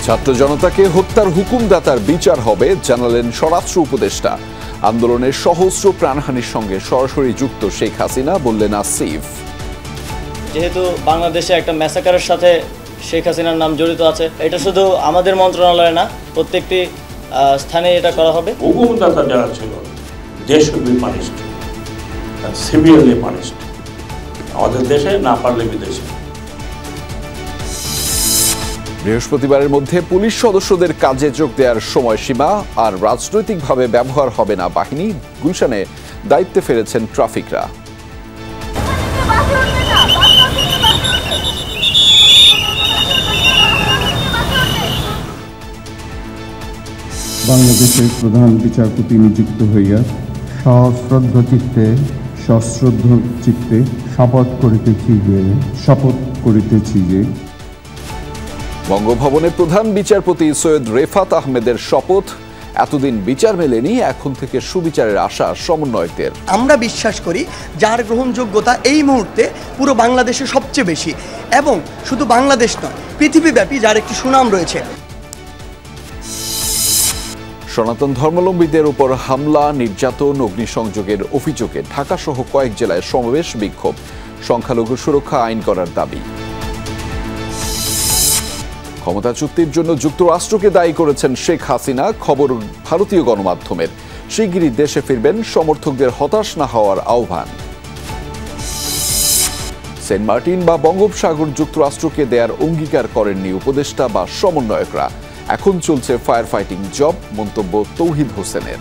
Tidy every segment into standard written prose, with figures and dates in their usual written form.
ছাত্র জনতাকে হত্যার হুকুমদাতার বিচার হবে জানালেন স্বরাষ্ট্র উপদেষ্টা। আন্দোলনের সহস্র প্রাণহানির সঙ্গে সরাসরি যুক্ত শেখ হাসিনা বললেন আসিফ। যেহেতু বাংলাদেশে একটা ম্যাসাকারের সাথে শেখ হাসিনার নাম জড়িত আছে, এটা শুধু আমাদের মন্ত্রণালয়ে না, প্রত্যেকটি স্থানে এটা করা হবে। হুকুমদাতা যারা ছিল they should be punished, severely punished. আমাদের দেশে না পারলে বিদেশে। বৃহস্পতিবারের মধ্যে পুলিশ সদস্যদের কাজে যোগ দেওয়ার সময়সীমা আর রাজনৈতিকভাবে ব্যবহার হবে না বাহিনী। গুলশানে দায়িত্বে ফিরেছেন ট্রাফিকরা। বাংলাদেশের প্রধান বিচারপতি নিযুক্ত হইয়া সশ্রদ্ধ চিত্তে শপথ করিতেছি যে বঙ্গভবনে প্রধান বিচারপতি সৈয়দ রেফাত আহমেদের শপথ। এতদিন বিচার মেলেনি, এখন থেকে সুবিচারের আশা সমন্বয়কদের। আমরা বিশ্বাস করি যার গ্রহণযোগ্যতা এই মুহূর্তে পুরো বাংলাদেশে সবচেয়ে বেশি, এবং শুধু বাংলাদেশ নয়, পৃথিবীব্যাপী যার একটি সুনাম রয়েছে। সনাতন ধর্মাবলম্বীদের উপর হামলা, নির্যাতন, অগ্নিসংযোগের অভিযোগে ঢাকাসহ কয়েক জেলায় সমাবেশ, বিক্ষোভ। সংখ্যালঘু সুরক্ষা আইন করার দাবি। ক্ষমতা চুক্তির জন্য যুক্তরাষ্ট্রকে দায়ী করেছেন শেখ হাসিনা। খবর ভারতীয় গণমাধ্যমের। শিগগিরই দেশে ফিরবেন, সমর্থকদের হতাশ না হওয়ার আহ্বান। সেন্ট মার্টিন বা বঙ্গোপসাগর যুক্তরাষ্ট্রকে দেয়ার অঙ্গীকার করেননি উপদেষ্টা বা সমন্বয়করা। এখন চলছে ফায়ার ফাইটিং জব, মন্তব্য তৌহিদ হোসেনের।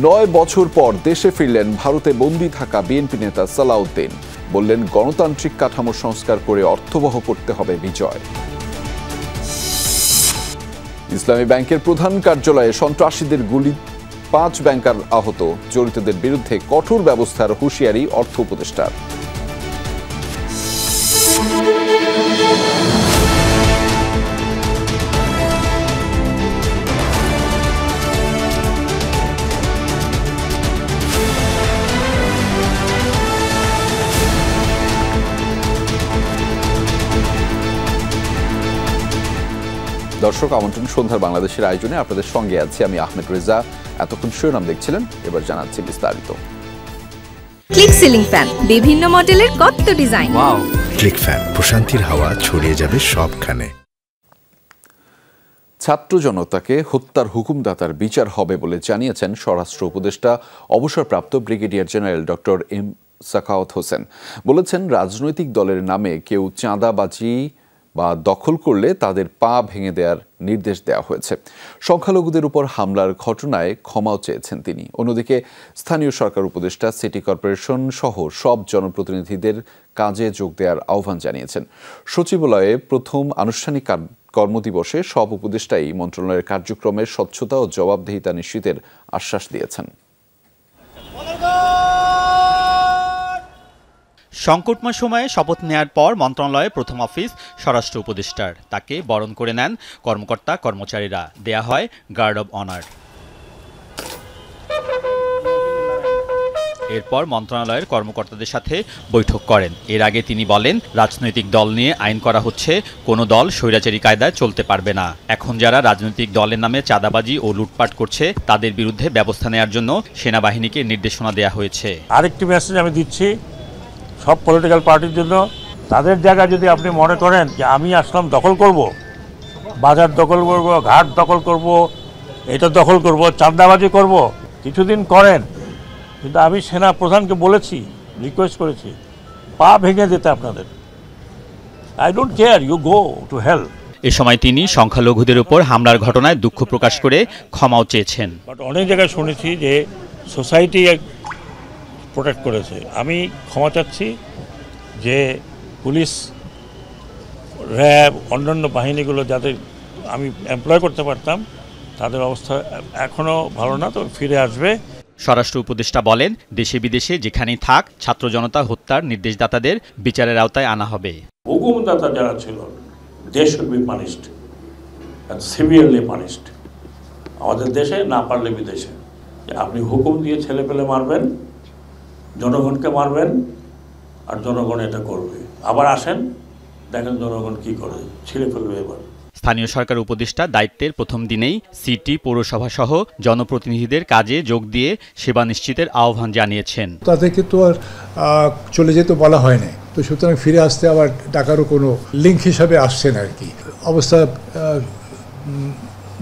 9 বছর পর দেশে ফিরলেন ভারতে বন্দী থাকা বিএনপি নেতা সালাউদ্দিন। বললেন, গণতান্ত্রিক কাঠামো সংস্কার করে অর্থবহ করতে হবে বিজয়। ইসলামী ব্যাংকের প্রধান কার্যালয়ে সন্ত্রাসীদের গুলি, 5 ব্যাংকার আহত। জড়িতদের বিরুদ্ধে কঠোর ব্যবস্থার হুঁশিয়ারি অর্থ উপদেষ্টার। দর্শক, আমন্ত্রণ সন্ধ্যার বাংলাদেশের আয়োজনে আপনাদের সঙ্গে আছি আমি আহমেদ রেজা। এতক্ষণ শিরোনাম দেখছিলেন, এবার জানাচ্ছি বিস্তারিত। ক্লিক সিলিং ফ্যান, বিভিন্ন মডেলের কত ডিজাইন। ওয়াও, ক্লিক ফ্যান, প্রশান্তির হাওয়া ছড়িয়ে যাবে সবখানে। ছাত্র জনতাকে হত্যার হুকুমদাতার বিচার হবে বলে জানিয়েছেন স্বরাষ্ট্র উপদেষ্টা অবসরপ্রাপ্ত brigadier general doctor M Sakhawat Hossain. বলেছেন, রাজনৈতিক দলের নামে কেউ চাঁদাবাজি বা দখল করলে তাদের পা ভেঙে দেওয়ার নির্দেশ দেওয়া হয়েছে। সংখ্যালঘুদের উপর হামলার ঘটনায় ক্ষমাও চেয়েছেন তিনি। অন্যদিকে স্থানীয় সরকার উপদেষ্টা সিটি কর্পোরেশন সহ সব জনপ্রতিনিধিদের কাজে যোগ দেওয়ার আহ্বান জানিয়েছেন। সচিবালয়ে প্রথম আনুষ্ঠানিক কর্মদিবসে সব উপদেষ্টাই মন্ত্রণালয়ের কার্যক্রমের স্বচ্ছতা ও জবাবদিহিতা নিশ্চিতের আশ্বাস দিয়েছেন। সংকটময় সময়ে শপথ নেয়ার পর মন্ত্রণালয়ে প্রথম অফিস স্বরাষ্ট্র উপদেষ্টার। তাকে বরণ করে নেন কর্মকর্তা কর্মচারীরা। দেয়া হয় গার্ড অব অনার। এরপর মন্ত্রণালয়ের কর্মকর্তাদের সাথে বৈঠক করেন। এর আগে তিনি বলেন, রাজনৈতিক দল নিয়ে আইন করা হচ্ছে, কোনো দল স্বৈরাচারী কায়দায় চলতে পারবে না। এখন যারা রাজনৈতিক দলের নামে চাঁদাবাজি ও লুটপাট করছে তাদের বিরুদ্ধে ব্যবস্থা নেওয়ার জন্য সেনাবাহিনীকে নির্দেশনা দেওয়া হয়েছে। আরেকটি মেসেজ আমি দিচ্ছি সব পলিটিক্যাল পার্টির জন্য। তাদের জায়গায় যদি আপনি মনে করেন যে আমি আসলাম দখল করব, বাজার দখল করব, ঘাট দখল করব, এটা দখল করব, চাঁদাবাজি করব, কিছুদিন করেন। কিন্তু আমি সেনা প্রধানকে বলেছি, রিকোয়েস্ট করেছি, পা ভেঙে দিতে আপনাদের। I don't care, you go to hell. এ সময় তিনি সংখ্যালঘুদের উপর হামলার ঘটনায় দুঃখ প্রকাশ করে ক্ষমাও চেয়েছেন। বাট অনেক জায়গায় শুনেছি যে সোসাইটি প্রোটেক্ট করেছে। আমি ক্ষমা চাচ্ছি যে পুলিশ, র্যাব, অন্যান্য বাহিনীগুলো যাদের আমি এমপ্লয় করতে পারতাম তাদের অবস্থা এখনও ভালো না, তো ফিরে আসবে। স্বরাষ্ট্র উপদেষ্টা বলেন, দেশে বিদেশে যেখানেই থাক ছাত্র জনতা হত্যার নির্দেশদাতাদের বিচারের আওতায় আনা হবে। হুকুমদাতা যারা ছিল they should be punished, severely punished. আমাদের দেশে না পারলে বিদেশে। আপনি হুকুম দিয়ে ছেলে পেলে মারবেন, জনগণকে মারবেন, আর জনগণ এটা করবে। আবার আসেন দেখেন জনগণ কি করে, ছিঁড়ে ফেলবে এবার। স্থানীয় সরকার উপদেষ্টা দায়িত্বের প্রথম দিনেই সিটি পৌরসভা সহ জনপ্রতিনিধিদের কাজে যোগ দিয়ে সেবা নিশ্চিতের আহ্বান জানিয়েছেন। তাদেরকে তো আর চলে যেতে বলা হয়নি, তো সুতরাং ফিরে আসতে আবার ডাকারও কোনো লিঙ্ক হিসাবে আসছে না আর কি। অবস্থা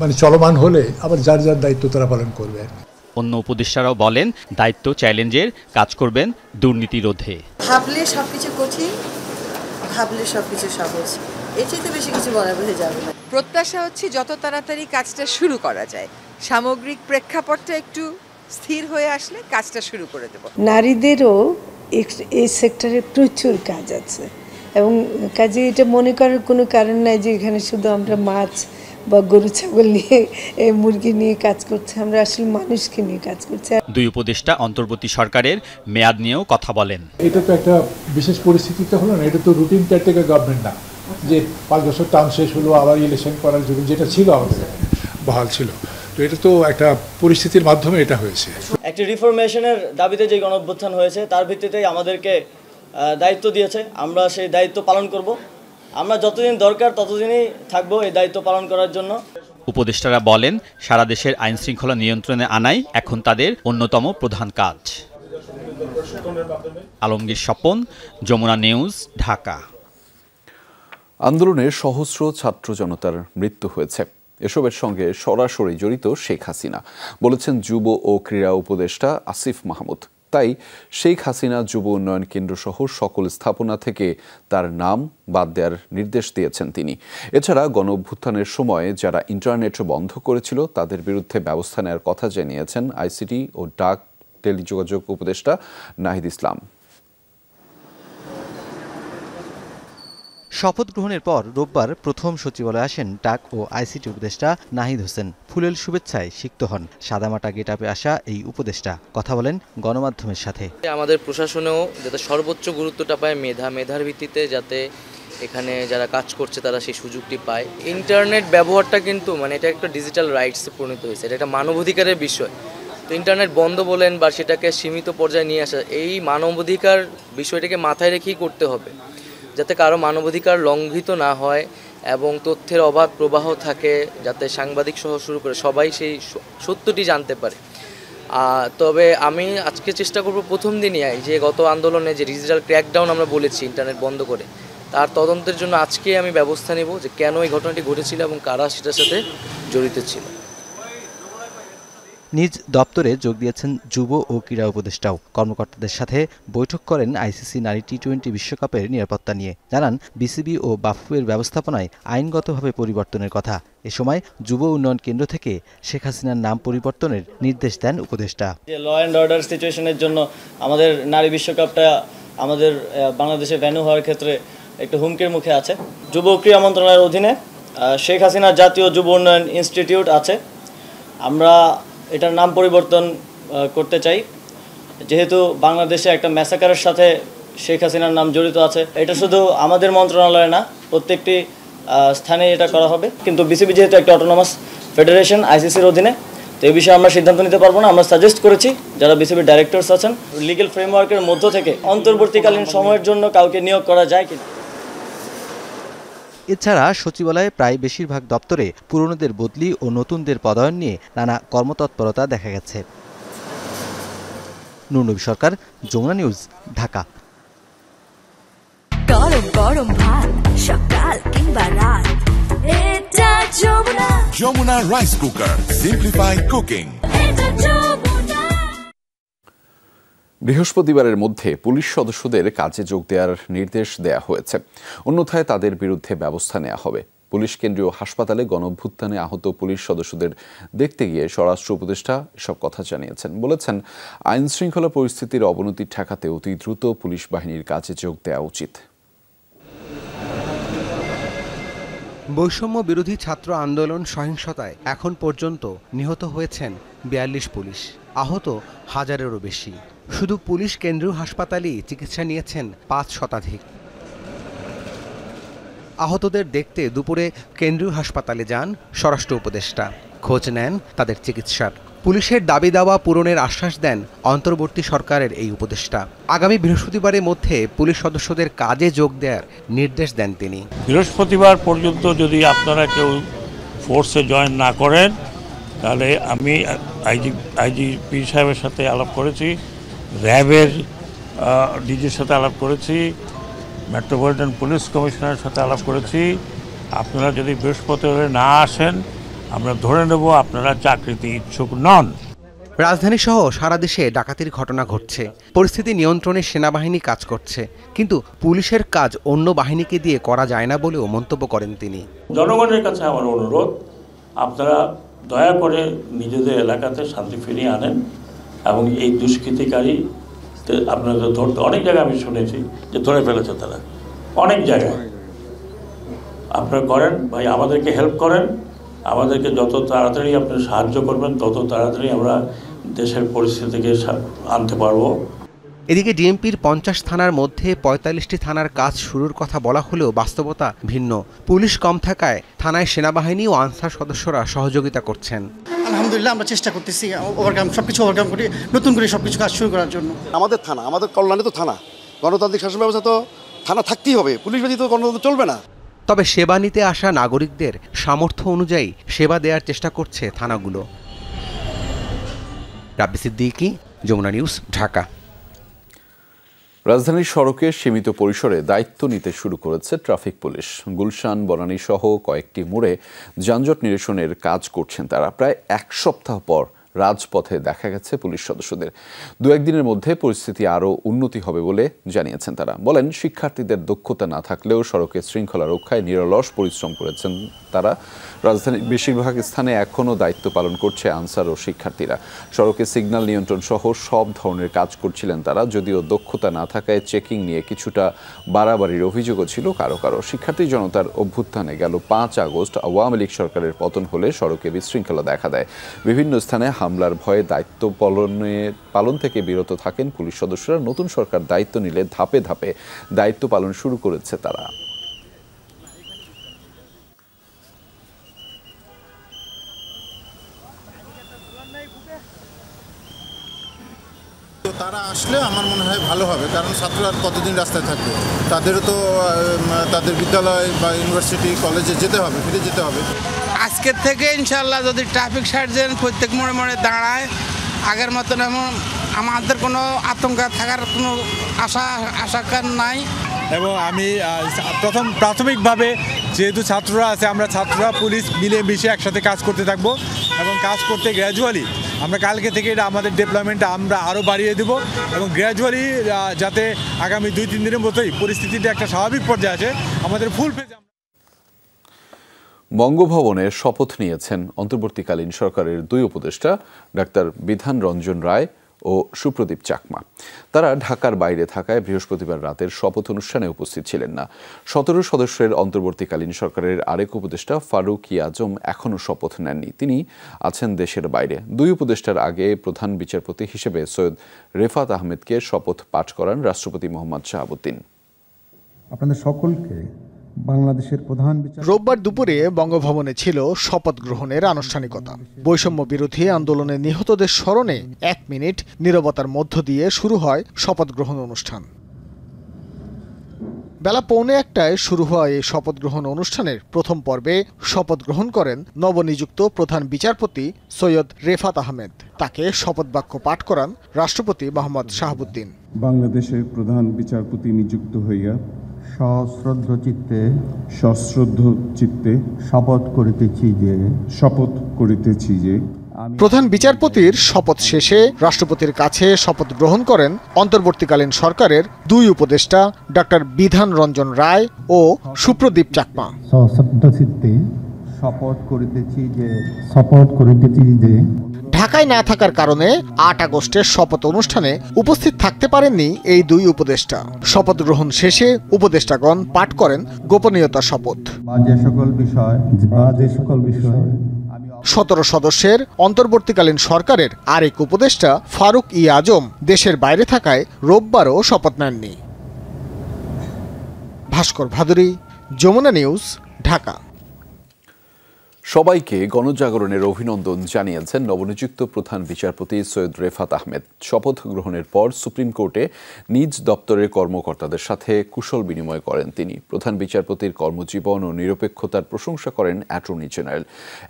মানে চলমান হলে আবার যার যার দায়িত্ব তারা পালন করবে। অন্য উপদেষ্টারাও বলেন দায়িত্ব চ্যালেঞ্জের, কাজ করবেন দুর্নীতি রোধে। ভাবলে সবকিছু কঠিন, ভাবলে সবকিছু সহজ, এর চেয়ে বেশি কিছু বলা বোঝা যাবে না। প্রত্যাশা হচ্ছে যত তাড়াতাড়ি কাজটা শুরু করা যায়, সামগ্রিক প্রেক্ষাপটটা একটু স্থির হয়ে আসলে কাজটা শুরু করে দেব। নারীদেরও এই সেক্টরে প্রচুর কাজ আছে এবং কাজে এটা মনে করার কোনো কারণ নাই যে এখানে শুধু আমরা মাছ বা গরু ছাগল নিয়ে মুরগি নিয়ে কাজ করছে, আমরা আসলে মানুষকে নিয়ে কাজ করছি। দুই উপদেষ্টা অন্তর্বর্তী সরকারের মেয়াদ নিয়েও কথা বলেন। এটা তো একটা বিশেষ পরিস্থিতিতে হলো না, এটা তো রুটিন কেয়ারটেকার গভর্নমেন্ট না যে 5 বছর টার্ম শেষ হলো আবার ইলেকশন করার জন্য, যেটা ছিল আমাদের বহাল ছিল। তো এটা তো একটা পরিস্থিতির মাধ্যমে এটা হয়েছে। একটি রিফরমেশনের দাবিতে যে গণঅভ্যুত্থান হয়েছে তার ভিত্তিতেই আমাদেরকে দায়িত্ব দিয়েছে, আমরা সেই দায়িত্ব পালন করব। আমরা যতদিন দরকার ততদিনই থাকবো এই দায়িত্ব পালন করার জন্য। উপদেষ্টারা বলেন সারা দেশের আইন শৃঙ্খলা নিয়ন্ত্রণে আনাই এখন তাদের অন্যতম প্রধান কাজ। আলমগীর স্বপন, যমুনা নিউজ, ঢাকা। আন্দোলনে সহস্র ছাত্র জনতার মৃত্যু হয়েছে, এসবের সঙ্গে সরাসরি জড়িত শেখ হাসিনা, বলেছেন যুব ও ক্রীড়া উপদেষ্টা আসিফ মাহমুদ। তাই শেখ হাসিনা যুব উন্নয়ন কেন্দ্র সহ সকল স্থাপনা থেকে তার নাম বাদ দেওয়ার নির্দেশ দিয়েছেন তিনি। এছাড়া গণঅভ্যুত্থানের সময় যারা ইন্টারনেট বন্ধ করেছিল তাদের বিরুদ্ধে ব্যবস্থা নেওয়ার কথা জানিয়েছেন আইসিটি ও ডাক টেলিযোগাযোগ উপদেষ্টা নাহিদ ইসলাম। শপথ গ্রহণের পর রোববার প্রথম সচিবালয়ে আসেন ডাক ও আইসিটি উপদেষ্টা নাহিদ হোসেন। ফুলেল শুভেচ্ছায় সিক্ত হন সাদামাটা গেটআপে আসা এই উপদেষ্টা। কথা বলেন গণমাধ্যমের সাথে। আমাদের প্রশাসনেও যাতে সর্বোচ্চ গুরুত্বটা পায় মেধার ভিত্তিতে, যাতে এখানে যারা কাজ করছে তারা সেই সুযোগটি পায়। ইন্টারনেট ব্যবহারটা কিন্তু এটা একটা ডিজিটাল রাইটসে পরিণত হয়েছে, এটা একটা মানবাধিকারের বিষয়। তো ইন্টারনেট বন্ধ বলেন বা সেটাকে সীমিত পর্যায়ে নিয়ে আসা, এই মানবাধিকার বিষয়টাকে মাথায় রেখেই করতে হবে, যাতে কারো মানবাধিকার লঙ্ঘিত না হয় এবং তথ্যের অবাধ প্রবাহ থাকে, যাতে সাংবাদিক সহ শুরু করে সবাই সেই সত্যটি জানতে পারে। তবে আমি আজকে চেষ্টা করব প্রথম দিনই যে গত আন্দোলনে যে ডিজিটাল ক্র্যাকডাউন আমরা বলেছি ইন্টারনেট বন্ধ করে, তার তদন্তের জন্য আজকে আমি ব্যবস্থা নেব যে কেন এই ঘটনাটি ঘটেছিল এবং কারা সেটার সাথে জড়িত ছিল। নিজ দপ্তরে যোগ দিয়েছেন যুব ও ক্রীড়া উপদেষ্টাও। কর্মকর্তাদের সাথে বৈঠক করেন আইসিসি নারী টি-20 বিশ্বকাপের নিরাপত্তা নিয়ে। জানান বিসিবি ও বাফুয়ের ব্যবস্থাপনায় আইনগতভাবে পরিবর্তনের কথা। এ সময় যুব উন্নয়ন কেন্দ্র থেকে শেখ হাসিনার নাম পরিবর্তনের নির্দেশ দেন উপদেষ্টা। ল অ্যান্ড অর্ডার সিচুয়েশনের জন্য আমাদের নারী বিশ্বকাপটা আমাদের বাংলাদেশে ভেন্যু হওয়ার ক্ষেত্রে একটু হুমকির মুখে আছে। যুব ক্রীড়া মন্ত্রণালয়ের অধীনে শেখ হাসিনার জাতীয় যুব উন্নয়ন ইনস্টিটিউট আছে, আমরা এটার নাম পরিবর্তন করতে চাই, যেহেতু বাংলাদেশে একটা ম্যাসাকারের সাথে শেখ হাসিনার নাম জড়িত আছে। এটা শুধু আমাদের মন্ত্রণালয়ে না, প্রত্যেকটি স্থানে এটা করা হবে। কিন্তু বিসিবি যেহেতু একটা অটোনমাস ফেডারেশন আইসিসির অধীনে, তো এই বিষয়ে আমরা সিদ্ধান্ত নিতে পারবো না। আমরা সাজেস্ট করেছি যারা বিসিবির ডাইরেক্টরস আছেন, লিগ্যাল ফ্রেমওয়ার্কের মধ্য থেকে অন্তর্বর্তীকালীন সময়ের জন্য কাউকে নিয়োগ করা যায় কিনা। এছাড়া সচিবালয়ে প্রায় বেশিরভাগ দপ্তরে পুরনোদের বদলি ও নতুনদের পদায়ন নিয়ে নানা কর্মতৎপরতা দেখা গেছে। নুরনবী সরকার, যমুনা নিউজ, ঢাকা। গরম গরম ভাত সকাল কিংবা রাত, এটা Jamuna. Jamuna rice cooker, simplify cooking. বৃহস্পতিবারের মধ্যে পুলিশ সদস্যদের কাজে যোগ দেওয়ার নির্দেশ দেয়া হয়েছে, অন্যথায় তাদের বিরুদ্ধে ব্যবস্থা নেওয়া হবে। পুলিশ কেন্দ্রীয় হাসপাতালে গণঅভ্যুত্থানে আহত পুলিশ সদস্যদের দেখতে গিয়ে স্বরাষ্ট্র উপদেষ্টা এসব কথা জানিয়েছেন। বলেছেন আইন শৃঙ্খলা পরিস্থিতির অবনতি ঠেকাতে অতি দ্রুত পুলিশ বাহিনীর কাজে যোগ দেওয়া উচিত। বৈষম্য বিরোধী ছাত্র আন্দোলন সহিংসতায় এখন পর্যন্ত নিহত হয়েছেন 42 পুলিশ, আহত হাজারেরও বেশি। শুধু পুলিশ কেন্দ্রীয় হাসপাতালেই চিকিৎসা নিয়েছেন 5 শতাধিক। আহতদের দেখতে দুপুরে কেন্দ্রীয় হাসপাতালে যান স্বরাষ্ট্র উপদেষ্টা, খোঁজ নেন তাদের চিকিৎসার। পুলিশের দাবি দাওয়া পূরণের আশ্বাস দেন অন্তর্বর্তী সরকারের এই উপদেষ্টা। আগামী বৃহস্পতিবারের মধ্যে পুলিশ সদস্যদের কাজে যোগ দেওয়ার নির্দেশ দেন তিনি। বৃহস্পতিবার পর্যন্ত যদি আপনারা কেউ ফোর্সে জয়েন না করেন তাহলে আমি আইজিপি সাহেবের সাথে আলাপ করেছি, র্যাবের ডিজির সাথে আলাপ করেছি, মেট্রোপলিটন পুলিশ কমিশনারের সাথে আলাপ করেছি। আপনারা যদি বৃহস্পতিবার না আসেন আমরা ধরে নেব আপনারা চাকরিতে ইচ্ছুক নন। রাজধানী সহ সারা দেশে ডাকাতির ঘটনা ঘটছে, পরিস্থিতি নিয়ন্ত্রণে সেনাবাহিনী কাজ করছে, কিন্তু পুলিশের কাজ অন্য বাহিনীকে দিয়ে করা যায় না বলেও মন্তব্য করেন তিনি। জনগণের কাছে আমার অনুরোধ, আপনারা দয়া করে নিজেদের এলাকাতে শান্তি ফিরিয়ে আনেন এবং এই দুষ্কৃতিকারী আপনাদের ধরতে অনেক জায়গায় আমি শুনেছি যে ধরে ফেলেছে তারা, অনেক জায়গায়। আপনারা করেন ভাই, আমাদেরকে হেল্প করেন, আমাদেরকে যত তাড়াতাড়ি আপনারা সাহায্য করবেন তত তাড়াতাড়ি আমরা দেশের পরিস্থিতিকে আনতে পারবো। এদিকে ডিএমপির 50 থানার মধ্যে 45টি থানার কাজ শুরুর কথা বলা হলেও বাস্তবতা ভিন্ন। পুলিশ কম থাকায় থানায় সেনাবাহিনী ও আনসার সদস্যরা সহযোগিতা করছেন। আলহামদুলিল্লাহ আমরা চেষ্টা করতেছি সবকিছু ওভারকাম করে নতুন করে সবকিছু কাজ শুরু করার জন্য। আমাদের থানা, আমাদের কল্যাণে তো থানা, গণতান্ত্রিক শাসন ব্যবস্থা তো থানা থাকতেই হবে, পুলিশ ব্যতীত গণতন্ত্র চলবে না। তবে সেবা নিতে আসা নাগরিকদের সামর্থ্য অনুযায়ী সেবা দেওয়ার চেষ্টা করছে থানাগুলো। রাব্বি সিদ্দিকী, যমুনা নিউজ, ঢাকা। রাজধানীর সড়কে সীমিত পরিসরে দায়িত্ব নিতে শুরু করেছে ট্রাফিক পুলিশ। গুলশান, বনানী সহ কয়েকটি মোড়ে যানজট নিরসনের কাজ করছেন তারা। প্রায় এক সপ্তাহ পর রাজপথে দেখা গেছে পুলিশ সদস্যদের। দু একদিনের মধ্যে পরিস্থিতি আরও উন্নতি হবে বলে জানিয়েছেন তারা। বলেন, শিক্ষার্থীদের দক্ষতা না থাকলেও সড়কে শৃঙ্খলা রক্ষায় নিরলস পরিশ্রম করেছেন তারা। রাজধানীর বেশিরভাগ স্থানে এখনও দায়িত্ব পালন করছে আনসার ও শিক্ষার্থীরা। সড়কে সিগন্যাল নিয়ন্ত্রণ সহ সব ধরনের কাজ করছিলেন তারা। যদিও দক্ষতা না থাকায় চেকিং নিয়ে কিছুটা বাড়াবাড়ির অভিযোগও ছিল কারো কারো। শিক্ষার্থী জনতার অভ্যুত্থানে গেল 5 আগস্ট আওয়ামী লীগ সরকারের পতন হলে সড়কে বিশৃঙ্খলা দেখা দেয়। বিভিন্ন স্থানে হামলার ভয়ে দায়িত্ব পালন থেকে বিরত থাকেন পুলিশ সদস্যরা। নতুন সরকার দায়িত্ব নিলে ধাপে ধাপে দায়িত্ব পালন শুরু করেছে তারা। তারা আসলে আমার মনে হয় ভালো হবে, কারণ ছাত্ররা আর কতদিন রাস্তায় থাকবে, তাদেরও তো তাদের বিদ্যালয় বা ইউনিভার্সিটি কলেজে যেতে হবে, ফিরে যেতে হবে। আজকের থেকে ইনশাল্লাহ যদি ট্রাফিক সার্জেন্ট প্রত্যেক মোড়ে মোড়ে দাঁড়ায়, আগের মতন এমন আমাদের কোনো আতঙ্ক থাকার কোনো আশা নাই। এবং আমি প্রাথমিকভাবে যেহেতু ছাত্ররা আছে, আমরা ছাত্ররা পুলিশ মিলেমিশে একসাথে কাজ করতে থাকবো এবং কাজ করতে গ্র্যাজুয়ালি আমরা কালকে থেকে এটা আমাদের ডেভেলপমেন্টটা আমরা আরও বাড়িয়ে দেবো এবং গ্র্যাজুয়ালি যাতে আগামী 2-3 দিনের মতোই পরিস্থিতিটা একটা স্বাভাবিক পর্যায়ে আছে আমাদের ফুল পেজ। বঙ্গভবনে শপথ নিয়েছেন অন্তর্বর্তীকালীন সরকারের 2 উপদেষ্টা ডাক্তার বিধান রঞ্জন রায় ও সুপ্রদীপ চাকমা। তারা ঢাকার বাইরে থাকায় বৃহস্পতিবার রাতের শপথ অনুষ্ঠানে উপস্থিত ছিলেন না। 17 সদস্যের অন্তর্বর্তীকালীন সরকারের আরেক উপদেষ্টা ফারুক ই আজম এখনও শপথ নেননি, তিনি আছেন দেশের বাইরে। 2 উপদেষ্টার আগে প্রধান বিচারপতি হিসেবে সৈয়দ রেফাত আহমেদকে শপথ পাঠ করান রাষ্ট্রপতি মোহাম্মদ শাহাবুদ্দিন। আপনাদের সকলকে বাংলাদেশের প্রধান রোববার দুপুরে বঙ্গভবনে ছিল শপথ গ্রহণের আনুষ্ঠানিকতা। বৈষম্য বিরোধী আন্দোলনে নিহতদের স্মরণে 1 মিনিট নীরবতার মধ্য দিয়ে শুরু হয় শপথ গ্রহণ অনুষ্ঠান। বেলা 1:45 শুরু হওয়া এই শপথ গ্রহণ অনুষ্ঠানের প্রথম পর্বে শপথ গ্রহণ করেন নবনিযুক্ত প্রধান বিচারপতি সৈয়দ রেফাত আহমেদ। তাকে শপথ বাক্য পাঠ করান রাষ্ট্রপতি মোহাম্মদ শাহাবুদ্দিন। বাংলাদেশের প্রধান বিচারপতি নিযুক্ত হইয়া সশ্রদ্ধ চিত্তে শপথ করিতেছি যে প্রধান বিচারপতির শপথ শেষে রাষ্ট্রপতির কাছে শপথ গ্রহণ করেন অন্তর্বর্তীকালীন সরকারের 2 উপদেষ্টা ডাক্তার বিধান রঞ্জন রায় ও সুপ্রদীপ চাকমা। সশ্রদ্ধ চিত্তে শপথ করিতেছি যে ঢাকায় না থাকার কারণে 8 আগস্টের শপথ অনুষ্ঠানে উপস্থিত থাকতে পারেননি এই 2 উপদেষ্টা। শপথ গ্রহণ শেষে উপদেষ্টাগণ পাঠ করেন গোপনীয়তা শপথ। 17 সদস্যের অন্তর্বর্তীকালীন সরকারের আরেক উপদেষ্টা ফারুক ই আজম দেশের বাইরে থাকায় রোববারও শপথ নেননি। ভাস্কর ভাদুরী, যমুনা নিউজ, ঢাকা। সবাইকে গণজাগরণের অভিনন্দন জানিয়েছেন নবনিযুক্ত প্রধান বিচারপতি সৈয়দ রেফাত আহমেদ। শপথ গ্রহণের পর সুপ্রিম কোর্টে নিজ দপ্তরের কর্মকর্তাদের সাথে কুশল বিনিময় করেন তিনি। প্রধান বিচারপতির কর্মজীবন ও নিরপেক্ষতার প্রশংসা করেন অ্যাটর্নি জেনারেল।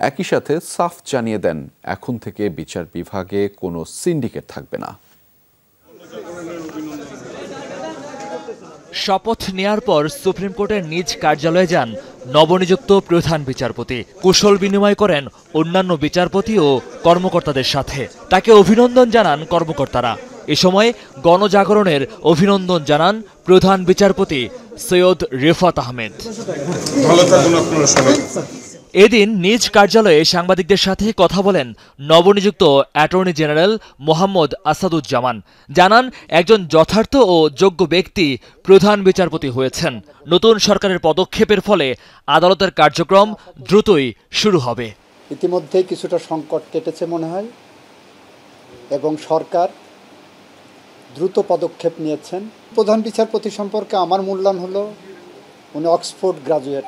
একই সাথে সাফ জানিয়ে দেন, এখন থেকে বিচার বিভাগে কোনো সিন্ডিকেট থাকবে না। শপথ নেয়ার পর সুপ্রিম কোর্টের নিজ কার্যালয়ে যান নবনিযুক্ত প্রধান বিচারপতি। কুশল বিনিময় করেন অন্যান্য বিচারপতি ও কর্মকর্তাদের সাথে। তাকে অভিনন্দন জানান কর্মকর্তারা। এ সময় গণজাগরণের অভিনন্দন জানান প্রধান বিচারপতি সৈয়দ রেফাত আহমেদ। এদিন নিজ কার্যালয়ে সাংবাদিকদের সাথে কথা বলেন নবনিযুক্ত অ্যাটর্নি জেনারেল মোহাম্মদ আসাদুজ্জামান। জানান, একজন যথার্থ ও যোগ্য ব্যক্তি প্রধান বিচারপতি হয়েছেন। নতুন সরকারের পদক্ষেপের ফলে আদালতের কার্যক্রম দ্রুতই শুরু হবে। ইতিমধ্যেই কিছুটা সংকট কেটেছে মনে হয়, এবং সরকার দ্রুত পদক্ষেপ নিয়েছেন। প্রধান বিচারপতি সম্পর্কে আমার মূল্যায়ন হলো, উনি অক্সফোর্ড গ্রাজুয়েট।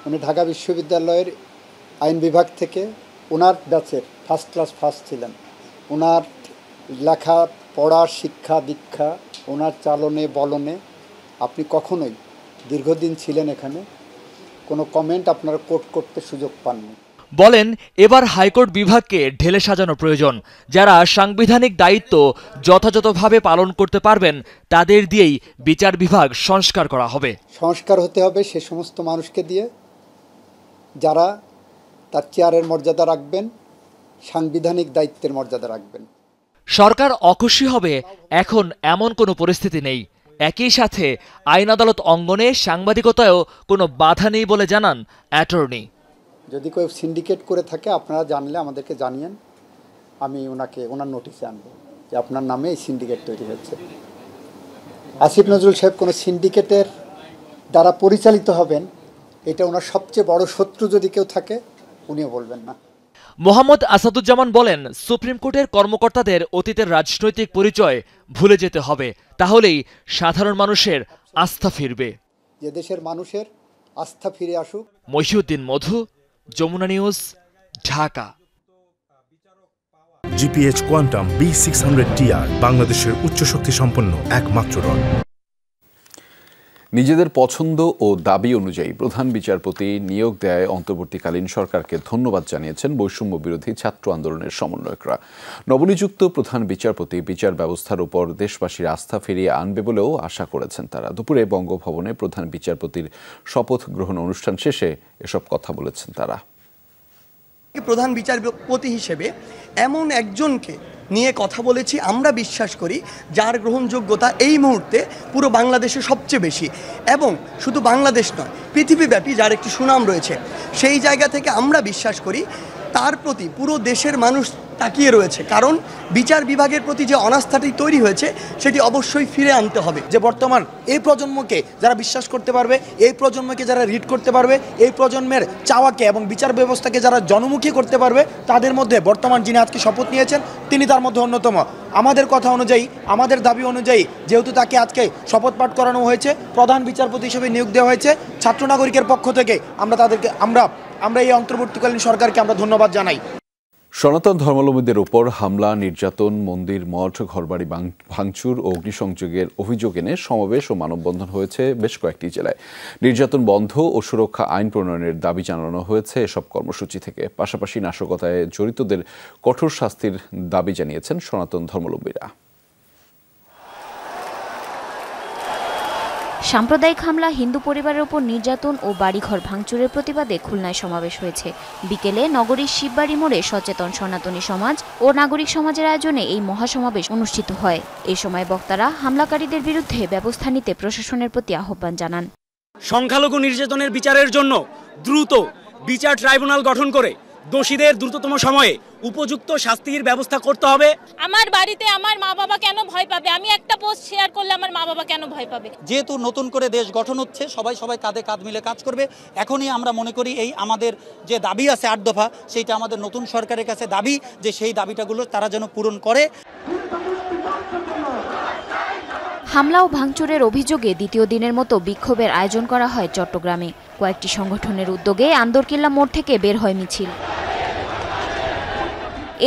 উনি ঢাকা বিশ্ববিদ্যালয়ের আইন বিভাগ থেকে ওনার ব্যাচের ফার্স্ট ক্লাস ফার্স্ট ছিলেন। ওনার লেখা পড়া, শিক্ষা দীক্ষা, ওনার চালনে বলনে আপনি কখনোই, দীর্ঘদিন ছিলেন এখানে, কোনো কমেন্ট আপনারা কোট করতে সুযোগ পাননি। বলেন, এবার হাইকোর্ট বিভাগকে ঢেলে সাজানো প্রয়োজন। যারা সাংবিধানিক দায়িত্ব যথাযথভাবে পালন করতে পারবেন তাদের দিয়েই বিচার বিভাগ সংস্কার করা হবে। সংস্কার হতে হবে সে সমস্ত মানুষকে দিয়ে যারা তার চেয়ারের মর্যাদা রাখবেন, সাংবিধানিক দায়িত্বের মর্যাদা রাখবেন। সরকার অখুশি হবে এখন এমন কোনো পরিস্থিতি নেই। একই সাথে আইন আদালত অঙ্গনে সাংবাদিকতায়ও কোনো বাধা নেই বলে জানান অ্যাটর্নি। যদি কেউ সিন্ডিকেট করে থাকে আপনারা জানলে আমাদেরকে জানিয়েন, আমি ওনার নোটিশে আনবো যে আপনার নামে এই সিন্ডিকেট তৈরি হচ্ছে। আসিফ নজরুল সাহেব কোনো সিন্ডিকেটের দ্বারা পরিচালিত হবেন, এটা ওনার সবচেয়ে বড় শত্রু যদি কেউ থাকে উনিও বলবেন না। মোহাম্মদ আসাদুজ্জামান বলেন, সুপ্রিম কোর্টের কর্মকর্তাদের অতীতের রাজনৈতিক পরিচয় ভুলে যেতে হবে, তাহলেই সাধারণ মানুষের আস্থা ফিরবে। যে দেশের মানুষের আস্থা ফিরে আসুক। Mohiuddin Modhu, Jamuna news, Dhaka. GPH quantum B600TR বাংলাদেশের উচ্চ শক্তি সম্পন্ন একমাত্র রড। নিজেদের পছন্দ ও দাবি অনুযায়ী প্রধান বিচারপতি নিয়োগ দেয় অন্তর্বর্তীকালীন সরকারকে ধন্যবাদ জানিয়েছেন বৈষম্য বিরোধী ছাত্র আন্দোলনের সমন্বয়করা। নবনিযুক্ত প্রধান বিচারপতি বিচার ব্যবস্থার উপর দেশবাসীর আস্থা ফিরিয়ে আনবে বলেও আশা করেছেন তারা। দুপুরে বঙ্গভবনে প্রধান বিচারপতির শপথ গ্রহণ অনুষ্ঠান শেষে এসব কথা বলেছেন তারা। প্রধান বিচারপতি হিসেবে এমন একজনকে নিয়ে কথা বলেছি আমরা বিশ্বাস করি যার গ্রহণযোগ্যতা এই মুহূর্তে পুরো বাংলাদেশে সবচেয়ে বেশি, এবং শুধু বাংলাদেশ নয় পৃথিবীব্যাপী যার একটি সুনাম রয়েছে। সেই জায়গা থেকে আমরা বিশ্বাস করি তার প্রতি পুরো দেশের মানুষ তাকিয়ে রয়েছে, কারণ বিচার বিভাগের প্রতি যে অনাস্থাটি তৈরি হয়েছে সেটি অবশ্যই ফিরে আনতে হবে। যে বর্তমান এই প্রজন্মকে যারা বিশ্বাস করতে পারবে, এই প্রজন্মকে যারা রিড করতে পারবে, এই প্রজন্মের চাওয়াকে এবং বিচার ব্যবস্থাকে যারা জনমুখী করতে পারবে, তাদের মধ্যে বর্তমান যিনি আজকে শপথ নিয়েছেন তিনি তার মধ্যে অন্যতম। আমাদের কথা অনুযায়ী, আমাদের দাবি অনুযায়ী, যেহেতু তাকে আজকে শপথ পাঠ করানো হয়েছে, প্রধান বিচারপতি হিসেবে নিয়োগ দেওয়া হয়েছে, ছাত্র নাগরিকের পক্ষ থেকে আমরা এই অন্তর্বর্তীকালীন সরকারকে আমরা ধন্যবাদ জানাই। সনাতন ধর্মাবলম্বীদের উপর হামলা, নির্যাতন, মন্দির, মঠ, ঘরবাড়ি ভাঙচুর ও অগ্নিসংযোগের অভিযোগ এনে সমাবেশ ও মানববন্ধন হয়েছে বেশ কয়েকটি জেলায়। নির্যাতন বন্ধ ও সুরক্ষা আইন প্রণয়নের দাবি জানানো হয়েছে এসব কর্মসূচি থেকে। পাশাপাশি নাশকতায় জড়িতদের কঠোর শাস্তির দাবি জানিয়েছেন সনাতন ধর্মাবলম্বীরা। সাম্প্রদায়িক হামলা, হিন্দু পরিবারের উপর নির্যাতন ও বাড়িঘর ভাঙচুরের প্রতিবাদে খুলনায় সমাবেশ হয়েছে। বিকেলে নগরীর শিববাড়ি মোড়ে সচেতন সনাতনী সমাজ ও নাগরিক সমাজের আয়োজনে এই মহাসমাবেশ অনুষ্ঠিত হয়। এই সময় বক্তারা হামলাকারীদের বিরুদ্ধে ব্যবস্থা নিতে প্রশাসনের প্রতি আহ্বান জানান। সংখ্যালঘু নির্যাতনের বিচারের জন্য দ্রুত বিচার ট্রাইব্যুনাল গঠন করে দোষীদের দ্রুততম সময়ে উপযুক্ত শাস্তির ব্যবস্থা করতে হবে। আমার বাড়িতে আমার মা বাবা কেন ভয় পাবে? আমি একটা পোস্ট শেয়ার করলে আমার মা বাবা কেন ভয় পাবে? যেহেতু নতুন করে দেশ গঠন হচ্ছে, সবাই কাঁধে কাঁধ মিলে কাজ করবে। এখনই আমরা মনে করি এই আমাদের যে দাবি আছে 8 দফা, সেইটা আমাদের নতুন সরকারের কাছে দাবি যে সেই দাবিটাগুলো তারা যেন পূরণ করে। হামলা ও ভাঙচুরের অভিযোগে দ্বিতীয় দিনের মতো বিক্ষোভের আয়োজন করা হয় চট্টগ্রামে। কয়েকটি সংগঠনের উদ্যোগে আন্দরকিল্লা মোড় থেকে বের হয় মিছিল।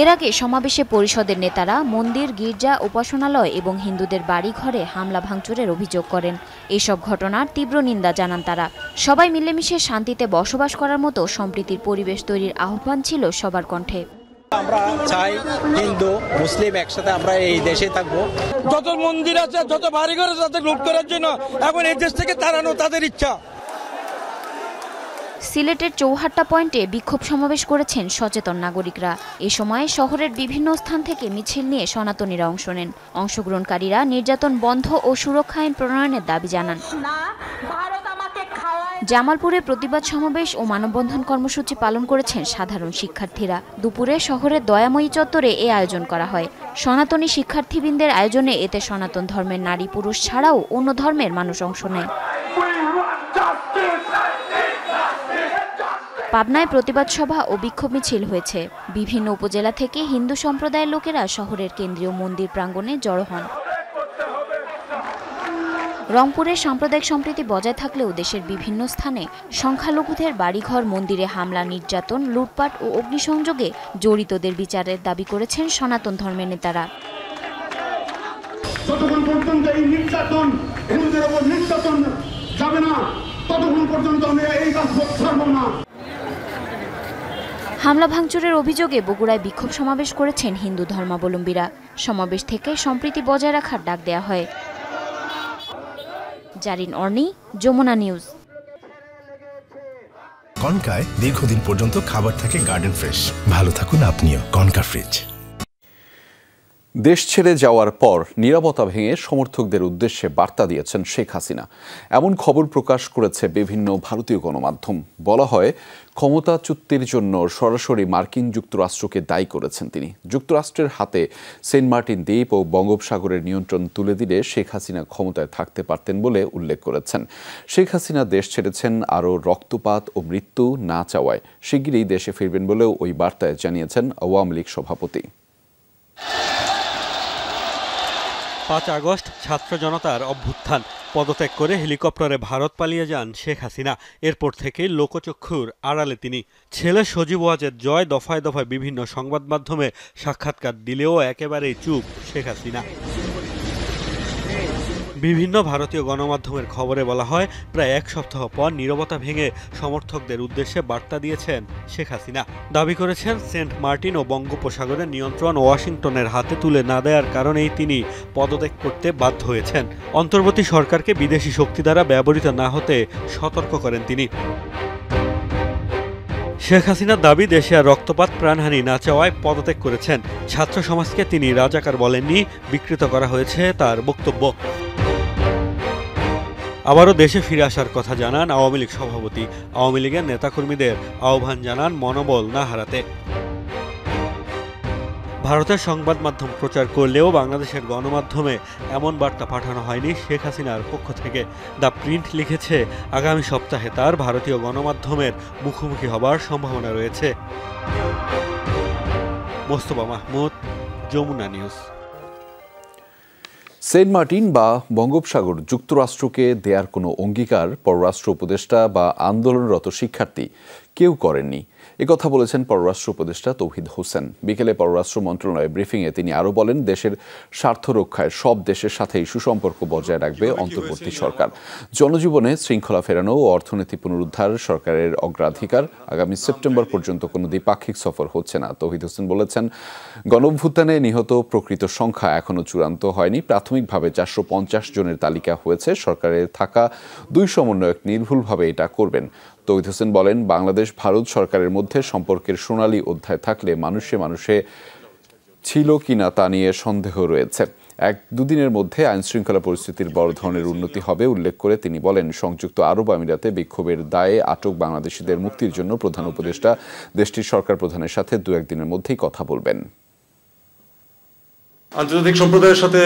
এর আগে সমাবেশে পরিষদের নেতারা মন্দির, গির্জা, উপাসনালয় এবং হিন্দুদের বাড়িঘরে হামলা ভাঙচুরের অভিযোগ করেন। এসব ঘটনার তীব্র নিন্দা জানান তারা। সবাই মিলেমিশে শান্তিতে বসবাস করার মতো সম্প্রীতির পরিবেশ তৈরির আহ্বান ছিল সবার কণ্ঠে। আমরা চাই হিন্দু মুসলিম একসাথে আমরা এই দেশে থাকবো। যত মন্দির আছে, যত বাড়িঘর আছে, তাদের লুট করার জন্য এখন এই দেশ থেকে তাড়ানো তাদের ইচ্ছা। সিলেটের চৌহাট্টা পয়েন্টে বিক্ষোভ সমাবেশ করেছেন সচেতন নাগরিকরা। এ সময় শহরের বিভিন্ন স্থান থেকে মিছিল নিয়ে সনাতনীরা অংশ নেন। অংশগ্রহণকারীরা নির্যাতন বন্ধ ও সুরক্ষা আইন প্রণয়নের দাবি জানান। জামালপুরে প্রতিবাদ সমাবেশ ও মানববন্ধন কর্মসূচি পালন করেছেন সাধারণ শিক্ষার্থীরা। দুপুরে শহরের দয়াময়ী চত্বরে এ আয়োজন করা হয়। সনাতনী শিক্ষার্থীবৃন্দের আয়োজনে এতে সনাতন ধর্মের নারী পুরুষ ছাড়াও অন্য ধর্মের মানুষ অংশ নেয়। পাবনায় প্রতিবাদ সভা ও বিক্ষোভ মিছিল হয়েছে। বিভিন্ন উপজেলা থেকে হিন্দু সম্প্রদায়ের লোকেরা শহরের কেন্দ্রীয় মন্দির প্রাঙ্গণে জড়ো হন। রংপুরে সাম্প্রদায়িক সম্প্রীতি বজায় থাকলেও দেশের বিভিন্ন স্থানে সংখ্যালঘুদের বাড়িঘর, মন্দিরে হামলা, নির্যাতন, লুটপাট ও অগ্নিসংযোগে জড়িতদের বিচারের দাবি করেছেন সনাতন ধর্মের নেতারা। যতক্ষণ পর্যন্ত এই নির্যাতন হিন্দুদের উপর নির্যাতন যাবে না, ততক্ষণ পর্যন্ত আমরা এই কাজ ছাড়ব না। হামলা ভাঙচুরের অভিযোগে বগুড়ায় বিক্ষোভ সমাবেশ করেছেন হিন্দু ধর্মাবলম্বীরা। সমাবেশ থেকে সম্প্রীতি বজায় রাখার ডাক দেয়া হয়। জারিন অর্নি, যমুনা নিউজ। কনকায় দীর্ঘদিন পর্যন্ত খাবার থাকে গার্ডেন ফ্রেশ। ভালো থাকুন আপনিও। Concha fridge. দেশ ছেড়ে যাওয়ার পর নীরবতা ভেঙে সমর্থকদের উদ্দেশ্যে বার্তা দিয়েছেন শেখ হাসিনা, এমন খবর প্রকাশ করেছে বিভিন্ন ভারতীয় গণমাধ্যম। বলা হয়, ক্ষমতাচ্যুতির জন্য সরাসরি মার্কিন যুক্তরাষ্ট্রকে দায়ী করেছেন তিনি। যুক্তরাষ্ট্রের হাতে সেন্ট মার্টিন দ্বীপ ও বঙ্গোপসাগরের নিয়ন্ত্রণ তুলে দিলে শেখ হাসিনা ক্ষমতায় থাকতে পারতেন বলে উল্লেখ করেছেন। শেখ হাসিনা দেশ ছেড়েছেন আরও রক্তপাত ও মৃত্যু না চাওয়ায় শিগগিরই দেশে ফিরবেন বলেও ওই বার্তায় জানিয়েছেন আওয়ামী লীগ সভাপতি। 5 আগস্ট ছাত্র জনতার অভ্যুত্থান। পদত্যাগ করে হেলিকপ্টারে ভারত পালিয়ে যান শেখ হাসিনা। এরপর থেকে লোকচক্ষুর আড়ালে তিনি। ছেলে সজীব ওয়াজেদ জয় দফায় দফায় বিভিন্ন সংবাদ মাধ্যমে সাক্ষাৎকার দিলেও একেবারেই চুপ শেখ হাসিনা। বিভিন্ন ভারতীয় গণমাধ্যমের খবরে বলা হয়, প্রায় 1 সপ্তাহ পর নীরবতা ভেঙে সমর্থকদের উদ্দেশ্যে বার্তা দিয়েছেন শেখ হাসিনা। দাবি করেছেন, সেন্ট মার্টিন ও বঙ্গোপসাগরের নিয়ন্ত্রণ ওয়াশিংটনের হাতে তুলে না দেওয়ার কারণেই তিনি পদত্যাগ করতে বাধ্য হয়েছেন। অন্তর্বর্তী সরকারকে বিদেশি শক্তি দ্বারা ব্যবহৃত না হতে সতর্ক করেন তিনি। শেখ হাসিনার দাবি, দেশে আর রক্তপাত, প্রাণহানি না চাওয়ায় পদত্যাগ করেছেন। ছাত্র সমাজকে তিনি রাজাকার বলেননি, বিকৃত করা হয়েছে তার বক্তব্য। আবারও দেশে ফিরে আসার কথা জানান আওয়ামী লীগ সভাপতি। আওয়ামী লীগের নেতাকর্মীদের আহ্বান জানান মনোবল না হারাতে। ভারতের সংবাদ মাধ্যম প্রচার করলেও বাংলাদেশের গণমাধ্যমে এমন বার্তা পাঠানো হয়নি শেখ হাসিনার পক্ষ থেকে। দ্য প্রিন্ট লিখেছে, আগামী সপ্তাহে তার ভারতীয় গণমাধ্যমের মুখোমুখি হবার সম্ভাবনা রয়েছে। Mostafa Mahmud, Jamuna news. Saint Martin বা বঙ্গোপসাগর যুক্তরাষ্ট্রকে দেয়ার কোনো অঙ্গীকার পররাষ্ট্র উপদেষ্টা বা আন্দোলনরত শিক্ষার্থী কেউ করেননি। একথা বলেছেন পররাষ্ট্র উপদেষ্টা তৌহিদ হোসেন। বিকেলে পররাষ্ট্র মন্ত্রণালয়ে ব্রিফিংয়ে তিনি আরও বলেন, দেশের স্বার্থ রক্ষায় সব দেশের সাথেই সুসম্পর্ক বজায় রাখবে অন্তর্বর্তী সরকার। জনজীবনে শৃঙ্খলা ফেরানো ও অর্থনীতি পুনরুদ্ধার সরকারের অগ্রাধিকার। আগামী সেপ্টেম্বর পর্যন্ত কোনো দ্বিপাক্ষিক সফর হচ্ছে না। তৌহিদ হোসেন বলেছেন, গণঅভ্যুত্থানে নিহত প্রকৃত সংখ্যা এখনও চূড়ান্ত হয়নি। প্রাথমিকভাবে 450 জনের তালিকা হয়েছে। সরকারের থাকা 2 সমন্বয়ক নির্ভুলভাবে এটা করবেন। তৌহিদ হোসেন বলেন, বাংলাদেশ ভারত সরকারের মধ্যে সম্পর্কের সোনালী অধ্যায় থাকলে মানুষে মানুষে ছিল কিনা তা নিয়ে সন্দেহ রয়েছে। 1-2 দিনের মধ্যে আইনশৃঙ্খলা পরিস্থিতির বড় ধরনের উন্নতি হবে উল্লেখ করে তিনি বলেন, সংযুক্ত আরব আমিরাতে বিক্ষোভের দায়ে আটক বাংলাদেশিদের মুক্তির জন্য প্রধান উপদেষ্টা দেশটির সরকার প্রধানের সাথে 2-1 দিনের মধ্যেই কথা বলবেন। আন্তর্জাতিক সম্প্রদায়ের সাথে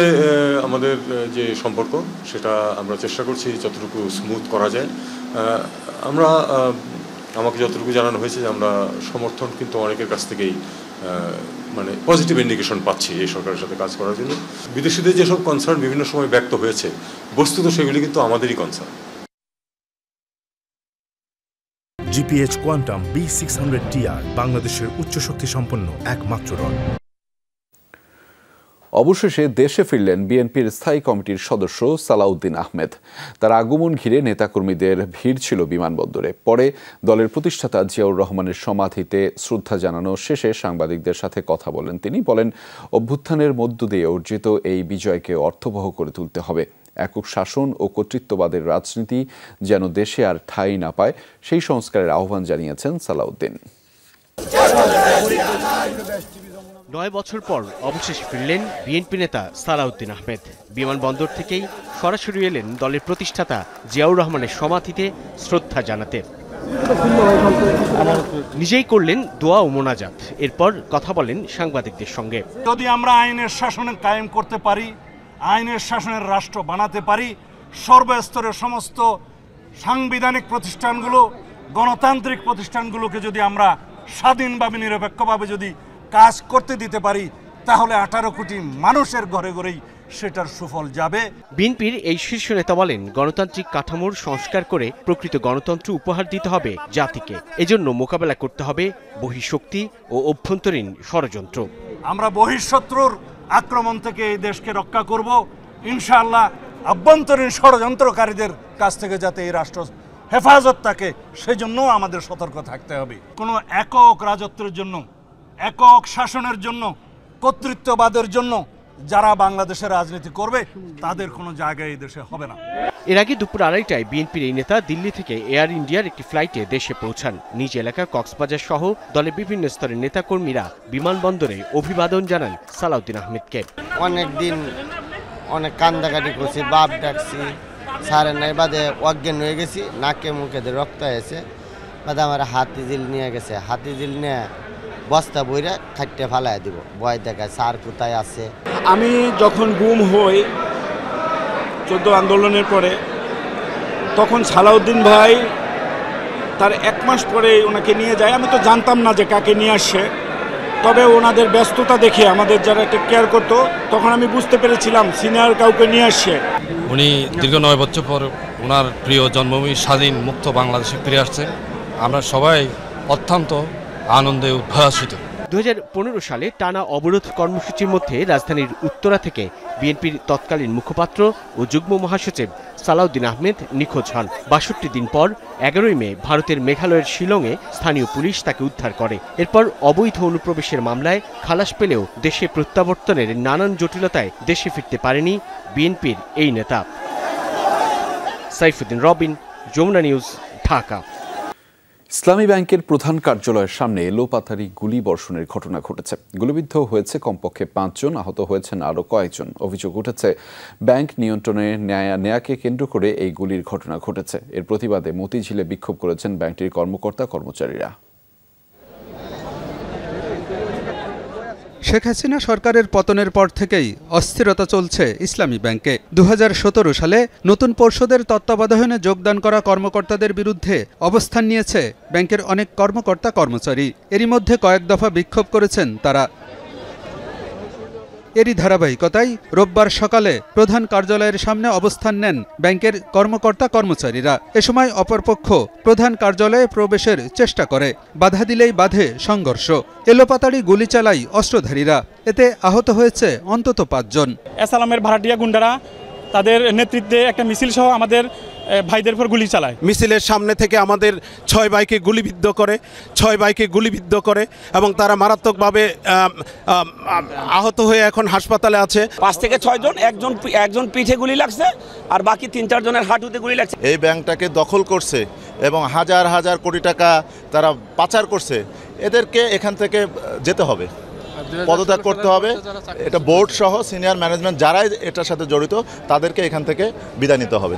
আমাদের যে সম্পর্ক, সেটা আমরা চেষ্টা করছি যতটুকু স্মুথ করা যায়। আমাকে যতটুকু জানানো হয়েছে যে আমরা সমর্থন কিন্তু অনেকের কাছ থেকেই মানে পজিটিভ ইন্ডিকেশন পাচ্ছি এই সরকারের সাথে কাজ করার জন্য। বিদেশিদের যেসব কনসার্ন বিভিন্ন সময় ব্যক্ত হয়েছে, বস্তুত সেগুলি কিন্তু আমাদেরই কনসার্ন। জিপিএইচ কোয়ান্টাম B600TR বাংলাদেশের উচ্চ শক্তি সম্পন্ন একমাত্র রড। অবশেষে দেশে ফিরলেন বিএনপির স্থায়ী কমিটির সদস্য সালাউদ্দিন আহমেদ। তার আগমন ঘিরে নেতাকর্মীদের ভিড় ছিল বিমানবন্দরে। পরে দলের প্রতিষ্ঠাতা জিয়াউর রহমানের সমাধিতে শ্রদ্ধা জানানো শেষে সাংবাদিকদের সাথে কথা বলেন তিনি। বলেন, অভ্যুত্থানের মধ্য দিয়ে অর্জিত এই বিজয়কে অর্থবহ করে তুলতে হবে। একক শাসন ও কর্তৃত্ববাদের রাজনীতি যেন দেশে আর ঠাঁই না পায়, সেই সংস্কারের আহ্বান জানিয়েছেন সালাউদ্দিন। 9 বছর পর অবশেষে ফিরলেন বিএনপি নেতা সালাউদ্দিন আহমেদ। বিমানবন্দর থেকেই সরাসরি এলেন দলের প্রতিষ্ঠাতা জিয়াউর রহমানের সমাধিতে শ্রদ্ধা জানাতে। নিজেই করলেন দোয়া ও মোনাজাত। এরপর কথা বলেন সাংবাদিকদের সঙ্গে। যদি আমরা আইনের শাসনে কায়েম করতে পারি, আইনের শাসনের রাষ্ট্র বানাতে পারি, সর্বস্তরের সমস্ত সাংবিধানিক প্রতিষ্ঠানগুলো, গণতান্ত্রিক প্রতিষ্ঠানগুলোকে যদি আমরা স্বাধীনভাবে নিরপেক্ষভাবে যদি কাজ করতে দিতে পারি, তাহলে 18 কোটি মানুষের ঘরে ঘরেই সেটার সুফল যাবে। বিএনপির এই শীর্ষ নেতা বলেন, গণতান্ত্রিক কাঠামোর সংস্কার করে প্রকৃত গণতন্ত্র উপহার দিতে হবে জাতিকে। এজন্য মোকাবেলা করতে হবে বহিঃশক্তি ও অভ্যন্তরীণ ষড়যন্ত্র। আমরা বহিঃশত্রুর আক্রমণ থেকে এই দেশকে রক্ষা করব ইনশাআল্লাহ। আভ্যন্তরীণ ষড়যন্ত্রকারীদের কাছ থেকে যাতে এই রাষ্ট্র হেফাজত থাকে, সেজন্য আমাদের সতর্ক থাকতে হবে। কোনো একক রাজত্বের জন্য, একক শাসনের জন্য, কর্তৃত্ববাদের জন্য যারা বাংলাদেশের রাজনীতি করবে, তাদের কোনো জায়গায় এই দেশে হবে না। এর আগে দুপুর 2:30টায় বিএনপির এই নেতা দিল্লি থেকে এয়ার ইন্ডিয়ার একটি ফ্লাইটে দেশে পৌঁছান। নিজ এলাকা কক্সবাজার সহ দলের বিভিন্ন স্তরের নেতাকর্মীরা বিমানবন্দরে অভিবাদন জানান সালাউদ্দিন আহমেদকে। অনেক দিন অনেক কান্দাকাটি করছি, বাপ ডাকছি, সারে নাই বাদে অজ্ঞান হয়ে গেছি, নাকে মুখে রক্ত হয়েছে। বাদে আমার হাতিঝিল নিয়ে গেছে, হাতিঝিল নিয়ে বস্তা বইরা খাইতে ফালাই দিব, ভয় দেখায় স্যার কোথায় আছে। আমি যখন গুম হই 14 আন্দোলনের পরে, তখন সালাউদ্দিন ভাই তার 1 মাস পরে ওনাকে নিয়ে যায়। আমি তো জানতাম না যে কাকে নিয়ে আসছে, তবে ওনাদের ব্যস্ততা দেখে আমাদের যারা টেক কেয়ার করতো, তখন আমি বুঝতে পেরেছিলাম সিনিয়র কাউকে নিয়ে আসছে। উনি দীর্ঘ 9 বছর পর ওনার প্রিয় জন্মভূমি স্বাধীন মুক্ত বাংলাদেশে ফিরে আসছেন। আমরা সবাই অত্যন্ত আনন্দে উদ্ভাসিত। 2015 সালে টানা অবরোধ কর্মসূচির মধ্যে রাজধানীর উত্তরা থেকে বিএনপির তৎকালীন মুখপাত্র ও যুগ্ম মহাসচিব সালাউদ্দিন আহমেদ নিখোঁজ হন। 62 দিন পর 11ই মে ভারতের মেঘালয়ের শিলংয়ে স্থানীয় পুলিশ তাকে উদ্ধার করে। এরপর অবৈধ অনুপ্রবেশের মামলায় খালাস পেলেও দেশে প্রত্যাবর্তনের নানান জটিলতায় দেশে ফিরতে পারেনি বিএনপির এই নেতা। সাইফুদ্দিন রবিন, যমুনা নিউজ, ঢাকা। ইসলামী ব্যাংকের প্রধান কার্যালয়ের সামনে এলোপাতাড়ি গুলি বর্ষণের ঘটনা ঘটেছে। গুলিবিদ্ধ হয়েছে কমপক্ষে 5 জন, আহত হয়েছেন আরও কয়েকজন। অভিযোগ উঠেছে ব্যাংক নিয়ন্ত্রণে নেয়াকে কেন্দ্র করে এই গুলির ঘটনা ঘটেছে। এর প্রতিবাদে মতিঝিলে বিক্ষোভ করেছেন ব্যাংকটির কর্মকর্তা কর্মচারীরা। শেখ হাসিনা সরকারের পতনের পর থেকেই অস্থিরতা চলছে ইসলামী ব্যাংকে। 2017 সালে নতুন পর্ষদের তত্ত্বাবধানে যোগদান করা কর্মকর্তাদের বিরুদ্ধে অবস্থান নিয়েছে ব্যাংকের অনেক কর্মকর্তা কর্মচারী। এরই মধ্যে কয়েক দফা বিক্ষোভ করেছেন তারা। এরই ধারাবাহিকতায় রোববার সকালে প্রধান কার্যালয়ের সামনে অবস্থান নেন ব্যাংকের কর্মকর্তা কর্মচারীরা। এ সময় অপরপক্ষ প্রধান কার্যালয়ে প্রবেশের চেষ্টা করে, বাধা দিলেই বাধে সংঘর্ষ। এলোপাতাড়ি গুলি চালায় অস্ত্রধারীরা। এতে আহত হয়েছে অন্তত 5 জন। এসালামের ভাড়াটিয়া গুন্ডারা তাদের নেতৃত্বে একটা মিছিল সহ আমাদের ভাইদের উপর গুলি চালায়। মিছিলের সামনে থেকে আমাদের 6 ভাইকে গুলিবিদ্ধ করে এবং তারা মারাত্মকভাবে আহত হয়ে এখন হাসপাতালে আছে। 5 থেকে 6 জন, একজন পিঠে গুলি লাগছে আর বাকি 3-4 জনের হাঁটুতে গুলি লাগছে। এই ব্যাংকটাকে দখল করছে এবং হাজার হাজার কোটি টাকা তারা পাচার করছে। এদেরকে এখান থেকে যেতে হবে, পদত্যাগ করতে হবে। এটা বোর্ড সহ সিনিয়র ম্যানেজমেন্ট যারাই এটার সাথে জড়িত তাদেরকে এখান থেকে বিদায় নিতে হবে।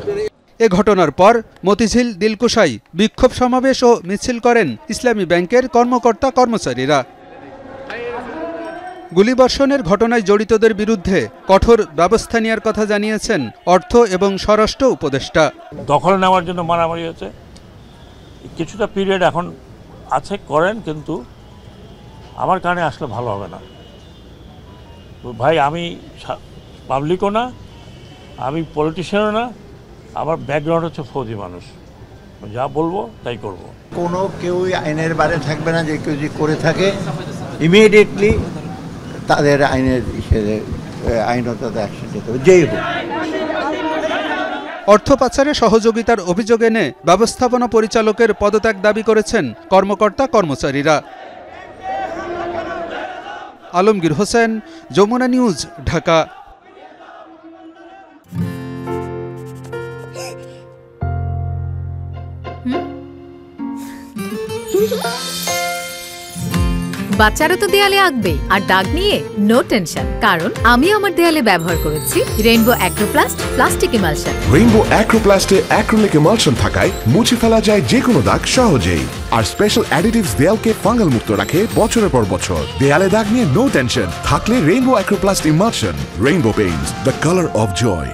এ ঘটনার পর মতিঝিল দিলকুশায় বিক্ষোভ সমাবেশ ও মিছিল করেন ইসলামী ব্যাংকের কর্মকর্তা কর্মচারীরা। গুলিবর্ষণের ঘটনায় জড়িতদের বিরুদ্ধে কঠোর ব্যবস্থা নেওয়ার কথা জানিয়েছেন অর্থ এবং স্বরাষ্ট্র উপদেষ্টা। দখল নেওয়ার জন্য মারামারি হয়েছে, কিছুটা পিরিয়ড এখন আছে করেন, কিন্তু আমার কারণে আসলে ভালো হবে না। ভাই আমি পাবলিকও না, আমি পলিটিশিয়ানও না, আমার ব্যাকগ্রাউন্ড হচ্ছে ফৌজি মানুষ, যা বলবো তাই করব। কোনো কেউই আইনের বাইরে থাকবে না, যে কেউ যদি করে থাকে ইমিডিয়েটলি তাদের আইনের আইনত অ্যাকশন নিতে হবে, যেই হোক। অর্থ পাচারে সহযোগিতার অভিযোগ এনে ব্যবস্থাপনা পরিচালকের পদত্যাগ দাবি করেছেন কর্মকর্তা কর্মচারীরা। আলমগীর হোসেন, যমুনা নিউজ, ঢাকা। বাচ্চারা তো দেয়ালে আঁকবে, আর দাগ নিয়ে নো টেনশন, কারণ আমি আমার দেয়ালে ব্যবহার করেছি Rainbow Acroplast plastic emulsion. Rainbow অ্যাক্রোপ্লাস্টে অ্যাক্রিলিক ইমালশন থাকায় মুছে ফেলা যায় যে কোনো দাগ সহজেই। আর স্পেশাল অ্যাডিটিভস দেয়ালকে ফাঙ্গাল মুক্ত রাখে বছরের পর বছর। দেয়ালে দাগ নিয়ে নো টেনশন থাকলে Rainbow Acroplast emulsion. Rainbow paints, the colour of joy.